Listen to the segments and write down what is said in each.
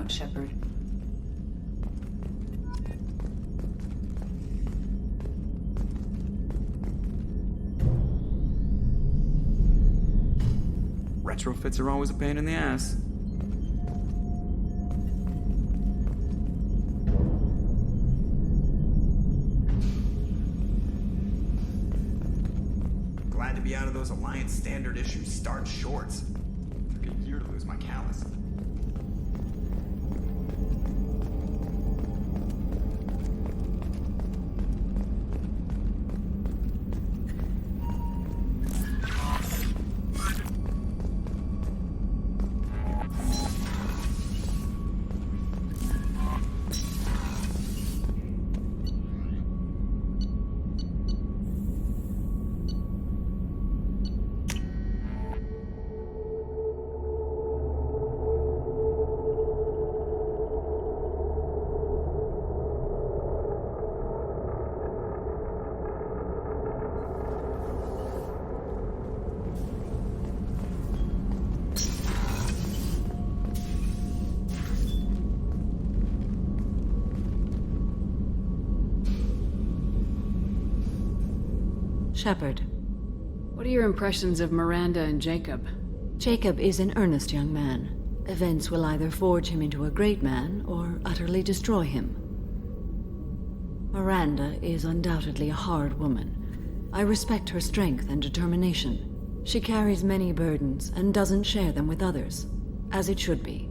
about, Shepard. Retrofits are always a pain in the ass. Glad to be out of those Alliance standard issue starch shorts. Took a year to lose my callus. Shepard. What are your impressions of Miranda and Jacob? Jacob is an earnest young man. Events will either forge him into a great man, or utterly destroy him. Miranda is undoubtedly a hard woman. I respect her strength and determination. She carries many burdens, and doesn't share them with others, as it should be.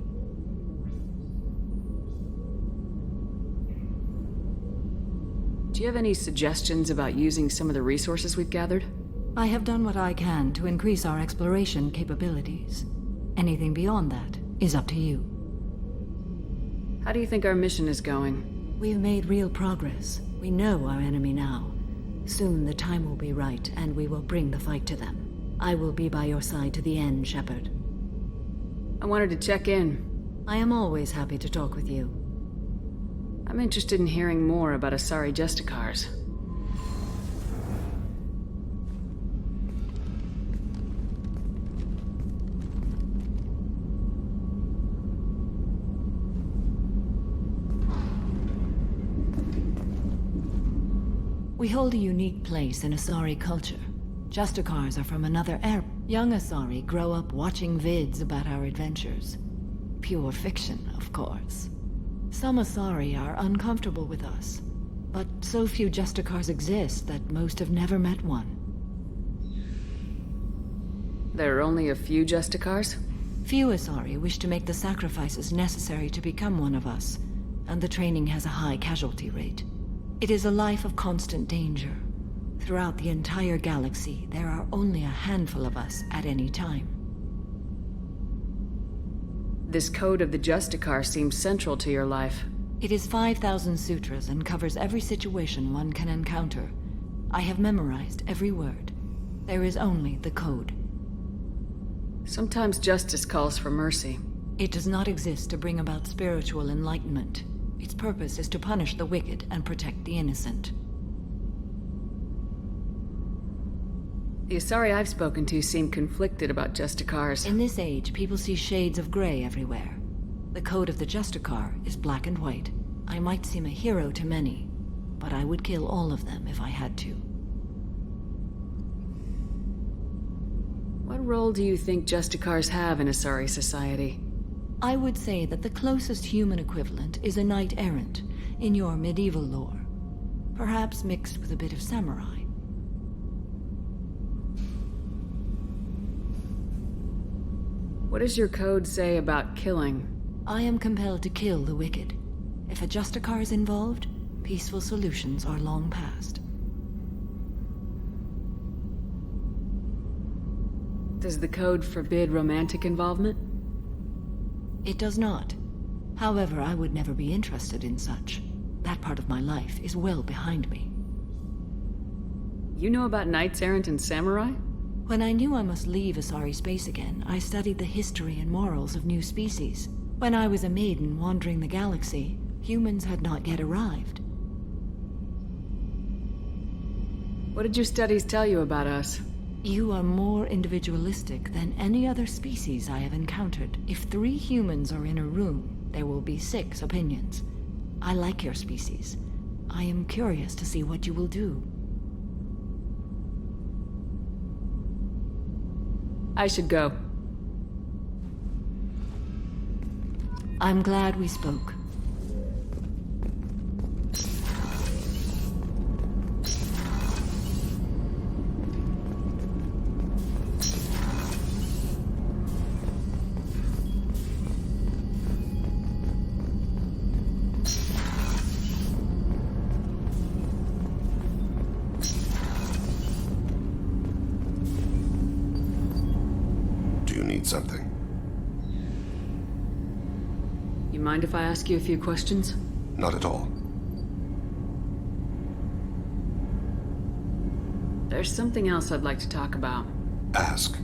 Do you have any suggestions about using some of the resources we've gathered? I have done what I can to increase our exploration capabilities. Anything beyond that is up to you. How do you think our mission is going? We've made real progress. We know our enemy now. Soon the time will be right, and we will bring the fight to them. I will be by your side to the end, Shepard. I wanted to check in. I am always happy to talk with you. I'm interested in hearing more about Asari Justicars. We hold a unique place in Asari culture. Justicars are from another era. Young Asari grow up watching vids about our adventures. Pure fiction, of course. Some Asari are uncomfortable with us, but so few Justicars exist that most have never met one. There are only a few Justicars? Few Asari wish to make the sacrifices necessary to become one of us, and the training has a high casualty rate. It is a life of constant danger. Throughout the entire galaxy, there are only a handful of us at any time. This code of the Justicar seems central to your life. It is 5,000 sutras and covers every situation one can encounter. I have memorized every word. There is only the code. Sometimes justice calls for mercy. It does not exist to bring about spiritual enlightenment. Its purpose is to punish the wicked and protect the innocent. The Asari I've spoken to seem conflicted about Justicars. In this age, people see shades of gray everywhere. The code of the Justicar is black and white. I might seem a hero to many, but I would kill all of them if I had to. What role do you think Justicars have in Asari society? I would say that the closest human equivalent is a knight-errant in your medieval lore. Perhaps mixed with a bit of samurai. What does your code say about killing? I am compelled to kill the wicked. If a Justicar is involved, peaceful solutions are long past. Does the code forbid romantic involvement? It does not. However, I would never be interested in such. That part of my life is well behind me. You know about knights errant and samurai? When I knew I must leave Asari space again, I studied the history and morals of new species. When I was a maiden wandering the galaxy, humans had not yet arrived. What did your studies tell you about us? You are more individualistic than any other species I have encountered. If 3 humans are in a room, there will be 6 opinions. I like your species. I am curious to see what you will do. I should go. I'm glad we spoke. Do you need something? You mind if I ask you a few questions? Not at all. There's something else I'd like to talk about. Ask.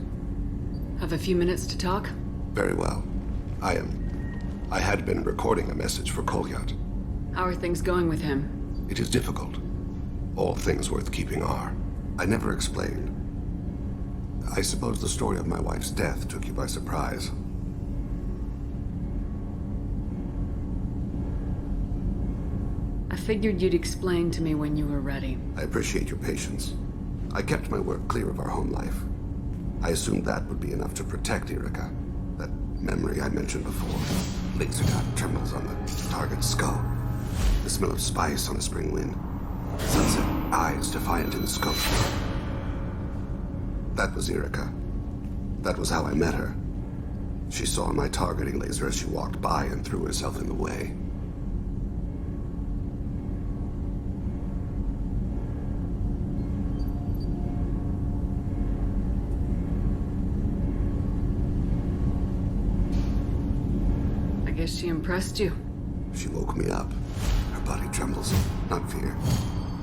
Have a few minutes to talk? Very well. I had been recording a message for Kolyat. How are things going with him? It is difficult. All things worth keeping are. I never explained. I suppose the story of my wife's death took you by surprise. I figured you'd explain to me when you were ready. I appreciate your patience. I kept my work clear of our home life. I assumed that would be enough to protect Erica. That memory I mentioned before. Laser dot trembles on the target's skull. The smell of spice on a spring wind. Sunset eyes defiant in the scope. That was Erica. That was how I met her. She saw my targeting laser as she walked by and threw herself in the way. I guess she impressed you. She woke me up. Her body trembles. Not fear.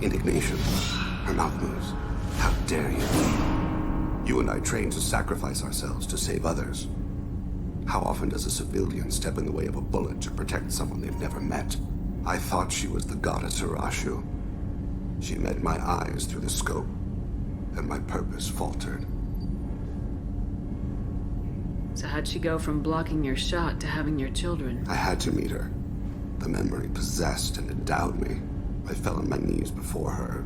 Indignation. Her mouth moves. How dare you? You and I trained to sacrifice ourselves to save others. How often does a civilian step in the way of a bullet to protect someone they've never met? I thought she was the goddess Urashu. She met my eyes through the scope, and my purpose faltered. So how'd she go from blocking your shot to having your children? I had to meet her. The memory possessed and endowed me. I fell on my knees before her,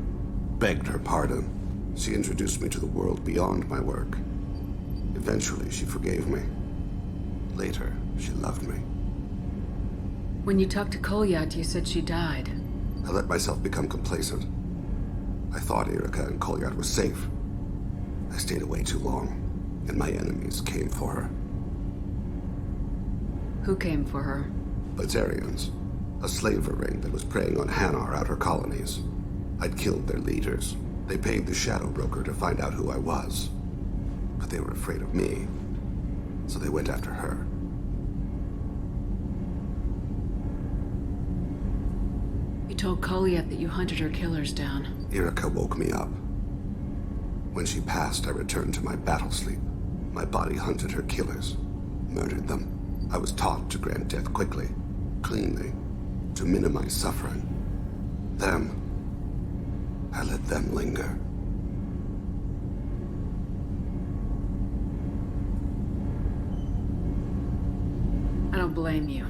begged her pardon. She introduced me to the world beyond my work. Eventually, she forgave me. Later, she loved me. When you talked to Kolyat, you said she died. I let myself become complacent. I thought Erica and Kolyat were safe. I stayed away too long, and my enemies came for her. Who came for her? Batarians, a slaver ring that was preying on Hanar outer colonies. I'd killed their leaders. They paid the Shadow Broker to find out who I was. But they were afraid of me, so they went after her. You told Kolyat that you hunted her killers down. Erica woke me up. When she passed, I returned to my battle sleep. My body hunted her killers, murdered them. I was taught to grant death quickly, cleanly, to minimize suffering. Them, I let them linger. I don't blame you.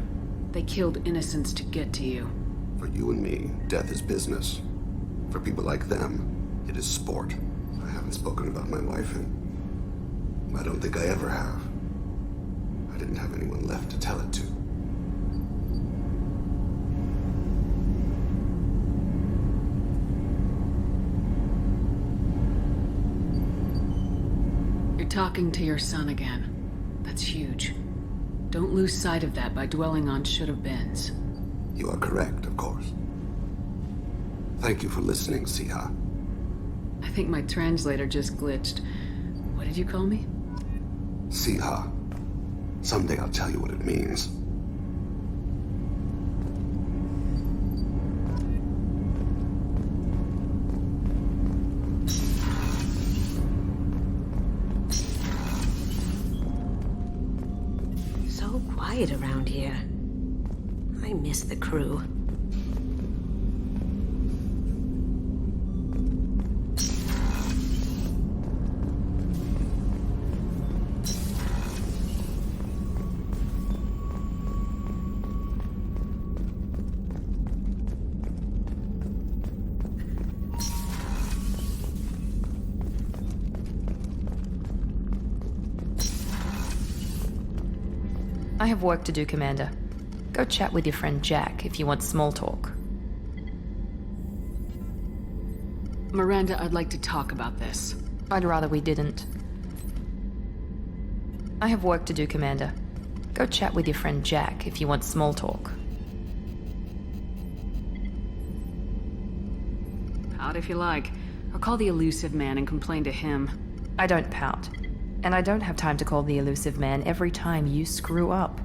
They killed innocents to get to you. For you and me, death is business. For people like them, it is sport. I haven't spoken about my wife and I don't think I ever have. I didn't have anyone left to tell it to. You're talking to your son again. That's huge. Don't lose sight of that by dwelling on should-have-beens. You are correct, of course. Thank you for listening, Siha. I think my translator just glitched. What did you call me? Siha. Someday I'll tell you what it means. So quiet around here. I miss the crew. I have work to do, Commander. Go chat with your friend Jack if you want small talk. Miranda, I'd like to talk about this. I'd rather we didn't. I have work to do, Commander. Go chat with your friend Jack if you want small talk. Pout if you like. Or call the elusive man and complain to him. I don't pout. And I don't have time to call the elusive man every time you screw up.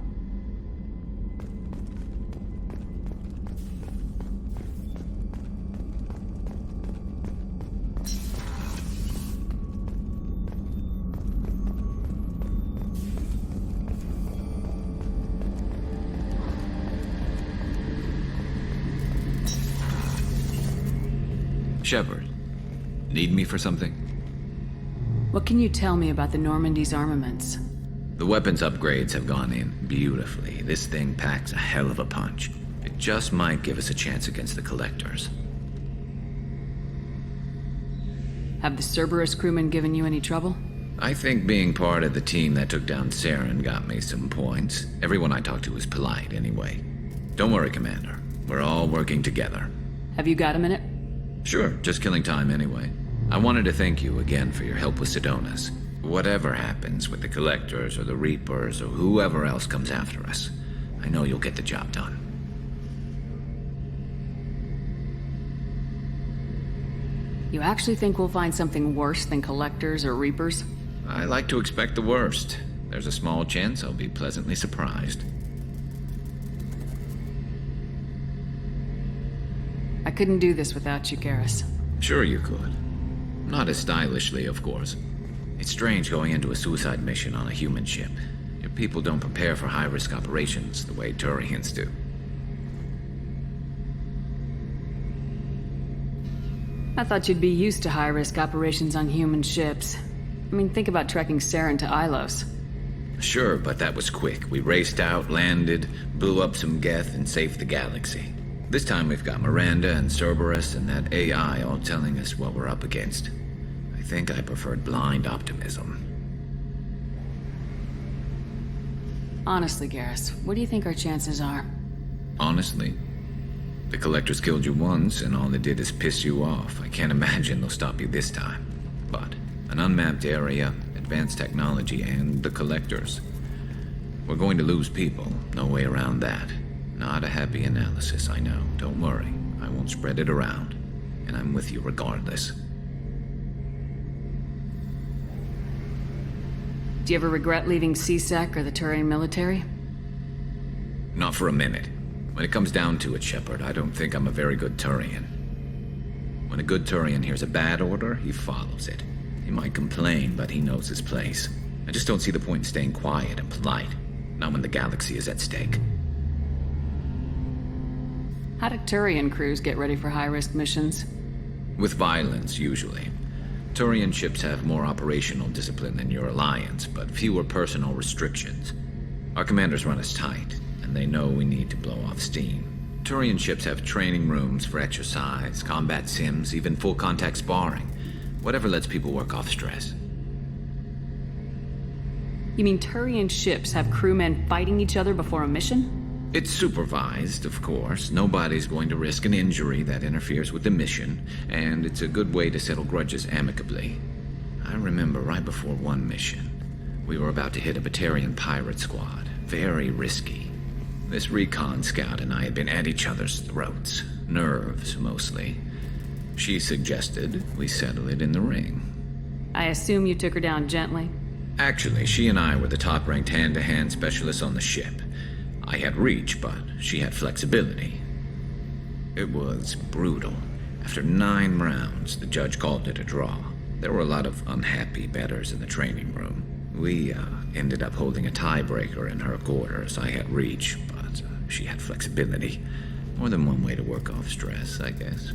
Shepard, need me for something? What can you tell me about the Normandy's armaments? The weapons upgrades have gone in beautifully. This thing packs a hell of a punch. It just might give us a chance against the Collectors. Have the Cerberus crewmen given you any trouble? I think being part of the team that took down Saren got me some points. Everyone I talked to was polite anyway. Don't worry, Commander. We're all working together. Have you got a minute? Sure, just killing time anyway. I wanted to thank you again for your help with Sidonis. Whatever happens with the Collectors or the Reapers or whoever else comes after us, I know you'll get the job done. You actually think we'll find something worse than Collectors or Reapers? I like to expect the worst. There's a small chance I'll be pleasantly surprised. I couldn't do this without you, Garrus. Sure you could. Not as stylishly, of course. It's strange going into a suicide mission on a human ship. Your people don't prepare for high-risk operations the way Turians do. I thought you'd be used to high-risk operations on human ships. I mean, think about trekking Saren to Ilos. Sure, but that was quick. We raced out, landed, blew up some Geth, and saved the galaxy. This time we've got Miranda and Cerberus and that AI all telling us what we're up against. I think I preferred blind optimism. Honestly, Garrus, what do you think our chances are? Honestly, the Collectors killed you once, and all they did is piss you off. I can't imagine they'll stop you this time. But an unmapped area, advanced technology, and the Collectors. We're going to lose people, no way around that. Not a happy analysis, I know. Don't worry, I won't spread it around. And I'm with you regardless. Do you ever regret leaving CSEC or the Turian military? Not for a minute. When it comes down to it, Shepard, I don't think I'm a very good Turian. When a good Turian hears a bad order, he follows it. He might complain, but he knows his place. I just don't see the point in staying quiet and polite. Not when the galaxy is at stake. How do Turian crews get ready for high-risk missions? With violence, usually. Turian ships have more operational discipline than your alliance, but fewer personal restrictions. Our commanders run us tight, and they know we need to blow off steam. Turian ships have training rooms for exercise, combat sims, even full-contact sparring. Whatever lets people work off stress. You mean Turian ships have crewmen fighting each other before a mission? It's supervised, of course. Nobody's going to risk an injury that interferes with the mission, and it's a good way to settle grudges amicably. I remember right before one mission, we were about to hit a Batarian pirate squad. Very risky. This recon scout and I had been at each other's throats. Nerves, mostly. She suggested we settle it in the ring. I assume you took her down gently? Actually, she and I were the top-ranked hand-to-hand specialists on the ship. I had reach, but she had flexibility. It was brutal. After 9 rounds, the judge called it a draw. There were a lot of unhappy bettors in the training room. We ended up holding a tiebreaker in her quarters. I had reach, but she had flexibility. More than one way to work off stress, I guess.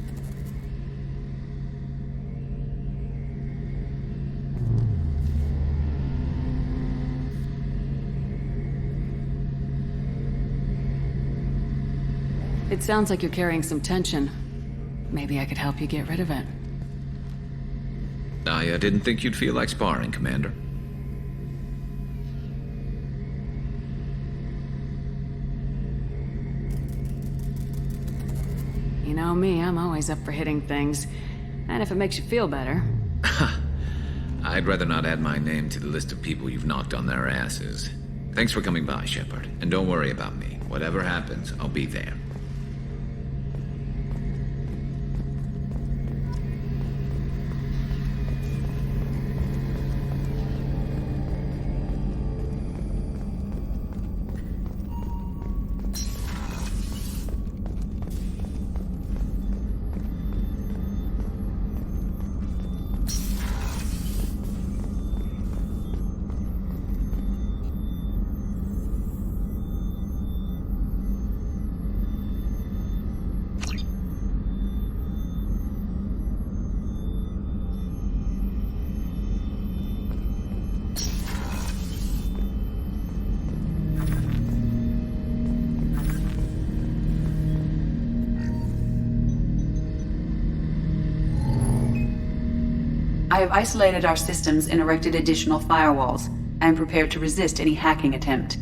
It sounds like you're carrying some tension. Maybe I could help you get rid of it. I didn't think you'd feel like sparring, Commander. You know me, I'm always up for hitting things. And if it makes you feel better. I'd rather not add my name to the list of people you've knocked on their asses. Thanks for coming by, Shepard. And don't worry about me. Whatever happens, I'll be there. I have isolated our systems and erected additional firewalls. I am prepared to resist any hacking attempt.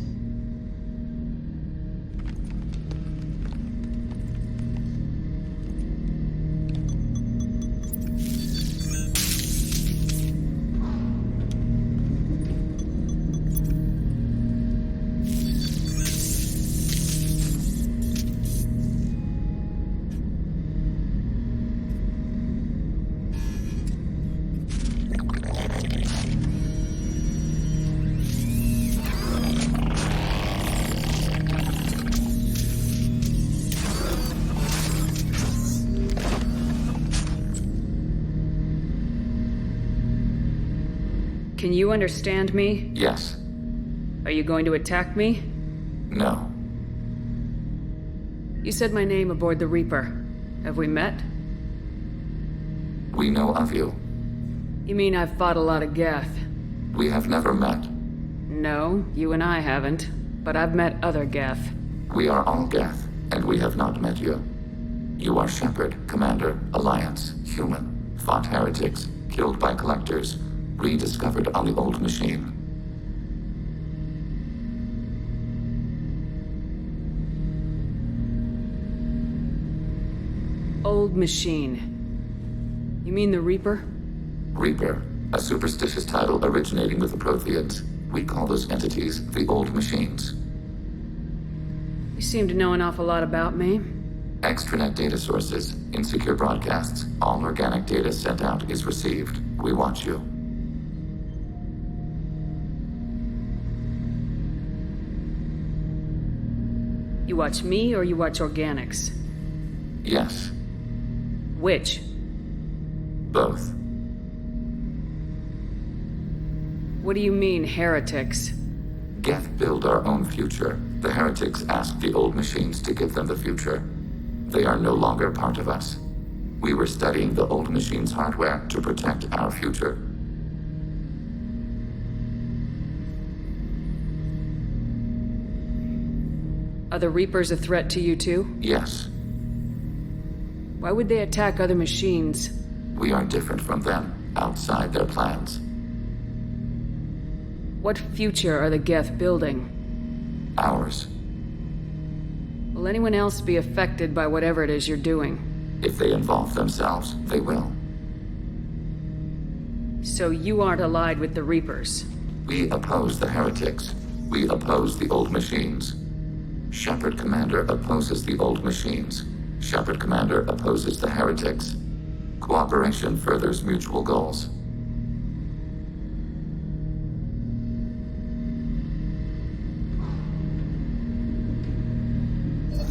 Can you understand me? Yes. Are you going to attack me? No. You said my name aboard the Reaper. Have we met? We know of you. You mean I've fought a lot of Geth? We have never met. No, you and I haven't. But I've met other Geth. We are all Geth, and we have not met you. You are Shepard, Commander, Alliance, human, fought heretics, killed by collectors, rediscovered on the old machine. Old machine. You mean the Reaper? Reaper, a superstitious title originating with the Protheans. We call those entities the old machines. You seem to know an awful lot about me. Extranet data sources, insecure broadcasts, all organic data sent out is received. We watch you. You watch me or you watch organics? Yes, Which? both. What do you mean, heretics? Geth build our own future. The heretics ask the old machines to give them the future. They are no longer part of us. We were studying the old machines' hardware to protect our future. Are the Reapers a threat to you too? Yes, Why would they attack other machines? we are different from them, outside their plans. What future are the Geth building? Ours. Will anyone else be affected by whatever it is you're doing? If they involve themselves, they will. So you aren't allied with the Reapers? We oppose the heretics. We oppose the old machines. Shepard Commander opposes the old machines. Shepard Commander opposes the heretics. Cooperation furthers mutual goals.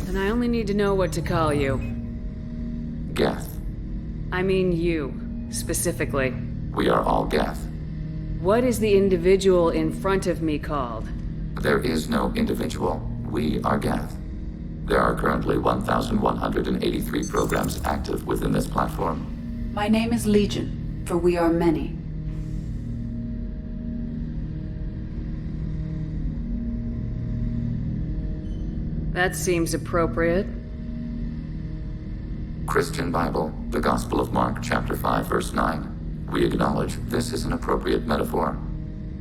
Then I only need to know what to call you. Geth. I mean you, specifically. We are all Geth. What is the individual in front of me called? There is no individual. We are Geth. There are currently 1,183 programs active within this platform. My name is Legion, for we are many. That seems appropriate. Christian Bible, the Gospel of Mark, chapter 5, verse 9. We acknowledge this is an appropriate metaphor.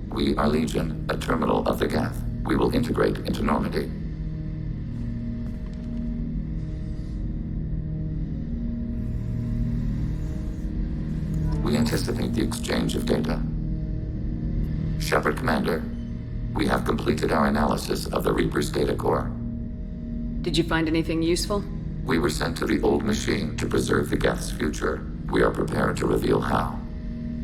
We are Legion, a terminal of the Geth. We will integrate into Normandy. anticipate the exchange of data. Shepard Commander, we have completed our analysis of the Reaper's data core. Did you find anything useful? We were sent to the old machine to preserve the Geth's future. We are prepared to reveal how.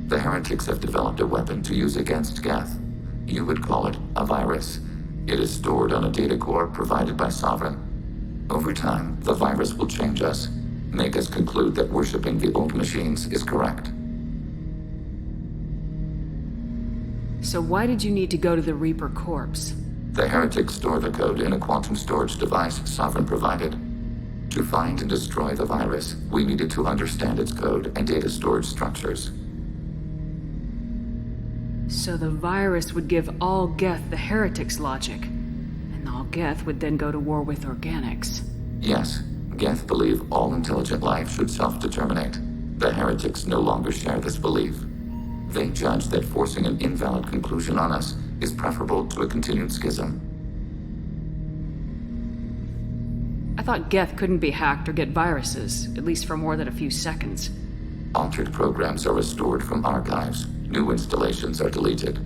The heretics have developed a weapon to use against Geth. You would call it a virus. It is stored on a data core provided by Sovereign. Over time, the virus will change us, make us conclude that worshipping the old machines is correct. So why did you need to go to the Reaper corpse? The heretics store the code in a quantum storage device Sovereign provided. To find and destroy the virus, we needed to understand its code and data storage structures. So the virus would give all Geth the heretics' logic, and all Geth would then go to war with organics. Yes, Geth believe all intelligent life should self-determinate. The heretics no longer share this belief. They judge that forcing an invalid conclusion on us is preferable to a continued schism. I thought Geth couldn't be hacked or get viruses, at least for more than a few seconds. Altered programs are restored from archives. New installations are deleted.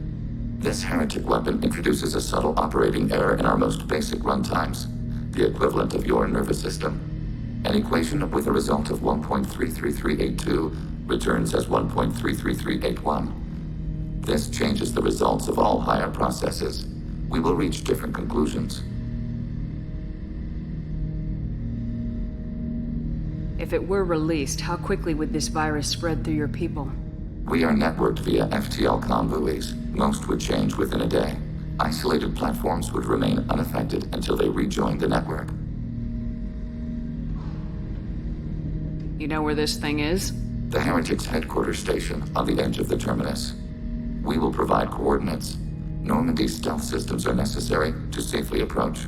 This heretic weapon introduces a subtle operating error in our most basic runtimes, the equivalent of your nervous system. An equation with a result of 1.33382 returns as 1.33381. This changes the results of all higher processes. We will reach different conclusions. If it were released, how quickly would this virus spread through your people? We are networked via FTL comm buoys. Most would change within a day. Isolated platforms would remain unaffected until they rejoin the network. You know where this thing is? The Heretics' headquarters station on the edge of the terminus. We will provide coordinates. Normandy's stealth systems are necessary to safely approach.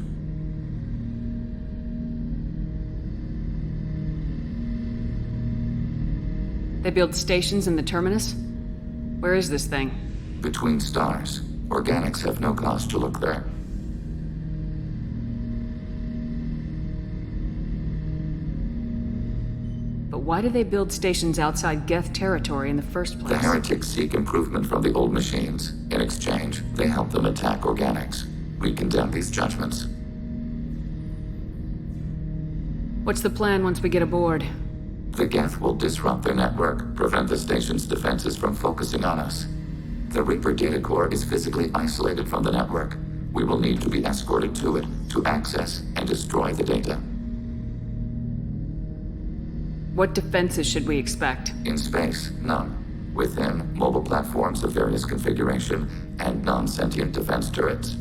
They build stations in the terminus? Where is this thing? Between stars. Organics have no cause to look there. But why do they build stations outside Geth territory in the first place? The Heretics seek improvement from the old machines. In exchange, they help them attack organics. We condemn these judgments. What's the plan once we get aboard? The Geth will disrupt their network, prevent the station's defenses from focusing on us. The Reaper data core is physically isolated from the network. We will need to be escorted to it to access and destroy the data. What defenses should we expect? In space, none. Within, mobile platforms of various configuration and non-sentient defense turrets.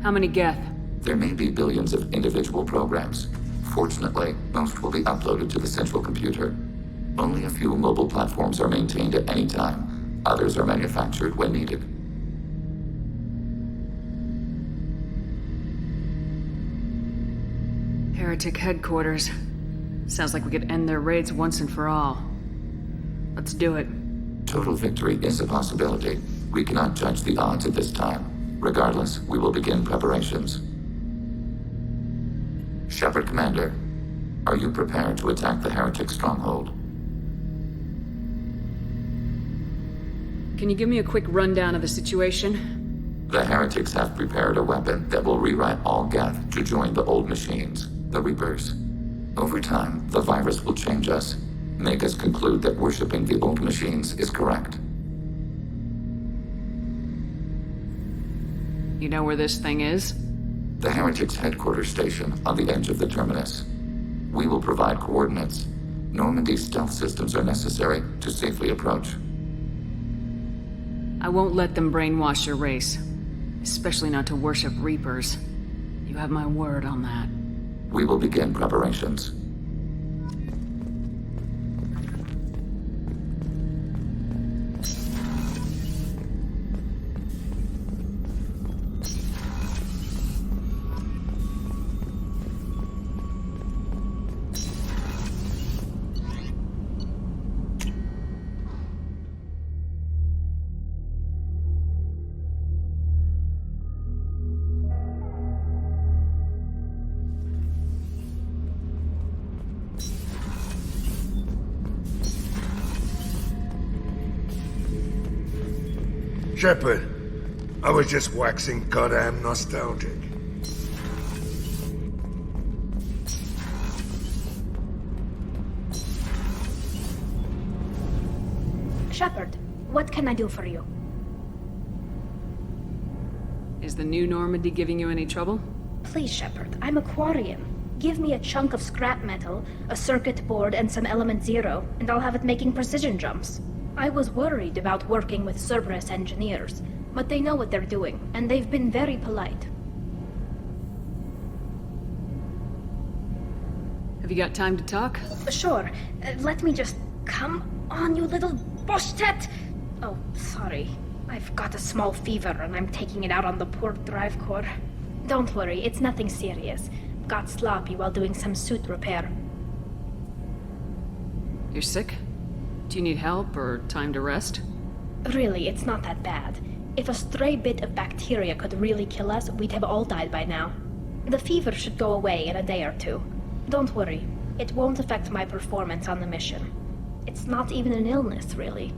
How many Geth? There may be billions of individual programs. Fortunately, most will be uploaded to the central computer. Only a few mobile platforms are maintained at any time. Others are manufactured when needed. Heretic headquarters. Sounds like we could end their raids once and for all. Let's do it. Total victory is a possibility. We cannot judge the odds at this time. Regardless, we will begin preparations. Shepard Commander, are you prepared to attack the Heretic stronghold? Can you give me a quick rundown of the situation? The Heretics have prepared a weapon that will rewrite all Geth to join the old machines, the Reapers. Over time, the virus will change us, make us conclude that worshipping the old machines is correct. You know where this thing is? The Heretics' headquarters station on the edge of the terminus. We will provide coordinates. Normandy's stealth systems are necessary to safely approach. I won't let them brainwash your race. Especially not to worship Reapers. You have my word on that. We will begin preparations. Shepard, I was just waxing goddamn nostalgic. Shepard, what can I do for you? Is the new Normandy giving you any trouble? Please, Shepard, I'm a Quarian. Give me a chunk of scrap metal, a circuit board, and some element zero, and I'll have it making precision jumps. I was worried about working with Cerberus engineers, but they know what they're doing, and they've been very polite. Have you got time to talk? Sure. Let me just... Come on, you little boshtet! Oh, sorry. I've got a small fever, and I'm taking it out on the poor drive core. Don't worry, it's nothing serious. Got sloppy while doing some suit repair. You're sick? Do you need help or time to rest? Really, it's not that bad. If a stray bit of bacteria could really kill us, we'd have all died by now. The fever should go away in a day or two. Don't worry, it won't affect my performance on the mission. It's not even an illness, really.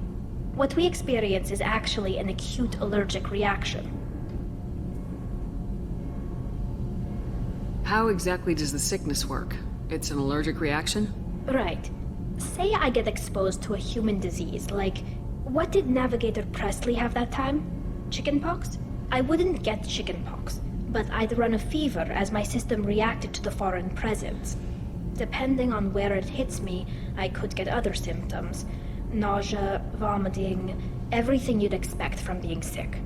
What we experience is actually an acute allergic reaction. How exactly does the sickness work? It's an allergic reaction? Right. Say I get exposed to a human disease, like... What did Navigator Presley have that time? Chickenpox? I wouldn't get chickenpox, but I'd run a fever as my system reacted to the foreign presence. Depending on where it hits me, I could get other symptoms. Nausea, vomiting, everything you'd expect from being sick.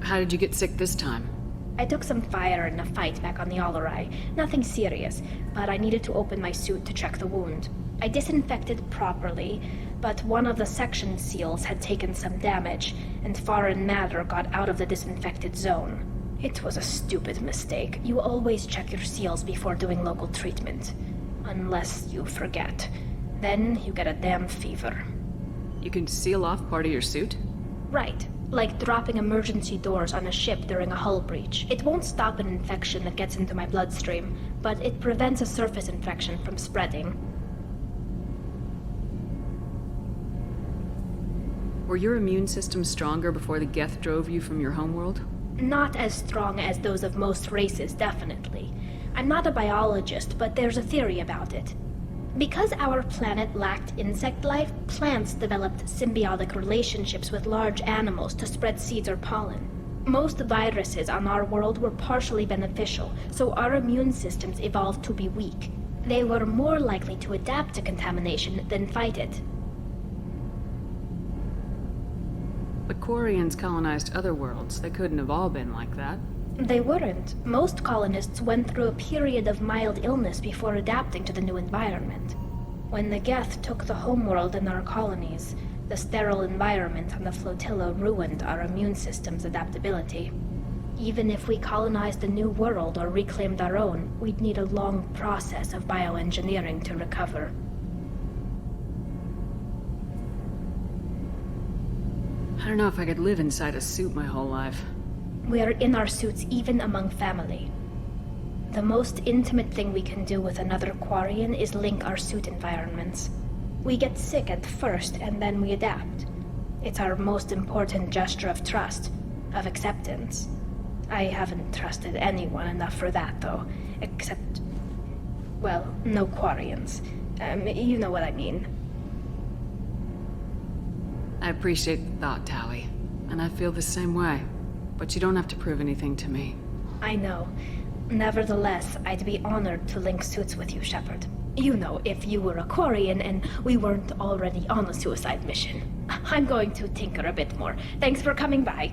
How did you get sick this time? I took some fire in a fight back on the Allerai. Nothing serious, but I needed to open my suit to check the wound. I disinfected properly, but one of the section seals had taken some damage, and foreign matter got out of the disinfected zone. It was a stupid mistake. You always check your seals before doing local treatment. Unless you forget. Then you get a damn fever. You can seal off part of your suit? Right. Like dropping emergency doors on a ship during a hull breach. It won't stop an infection that gets into my bloodstream, but it prevents a surface infection from spreading. Were your immune system stronger before the Geth drove you from your homeworld? Not as strong as those of most races, definitely. I'm not a biologist, but there's a theory about it. Because our planet lacked insect life, plants developed symbiotic relationships with large animals to spread seeds or pollen. Most viruses on our world were partially beneficial, so our immune systems evolved to be weak. They were more likely to adapt to contamination than fight it. But Quarians colonized other worlds. They couldn't have all been like that. They weren't. Most colonists went through a period of mild illness before adapting to the new environment. When the Geth took the homeworld and our colonies, the sterile environment on the flotilla ruined our immune system's adaptability. Even if we colonized a new world or reclaimed our own, we'd need a long process of bioengineering to recover. I don't know if I could live inside a suit my whole life. We are in our suits even among family. The most intimate thing we can do with another Quarian is link our suit environments. We get sick at first, and then we adapt. It's our most important gesture of trust, of acceptance. I haven't trusted anyone enough for that, though. Except... well, no Quarians. You know what I mean. I appreciate the thought, Tali. And I feel the same way. But you don't have to prove anything to me. I know. Nevertheless, I'd be honored to link suits with you, Shepard. You know, if you were a Quarian and we weren't already on a suicide mission. I'm going to tinker a bit more. Thanks for coming by.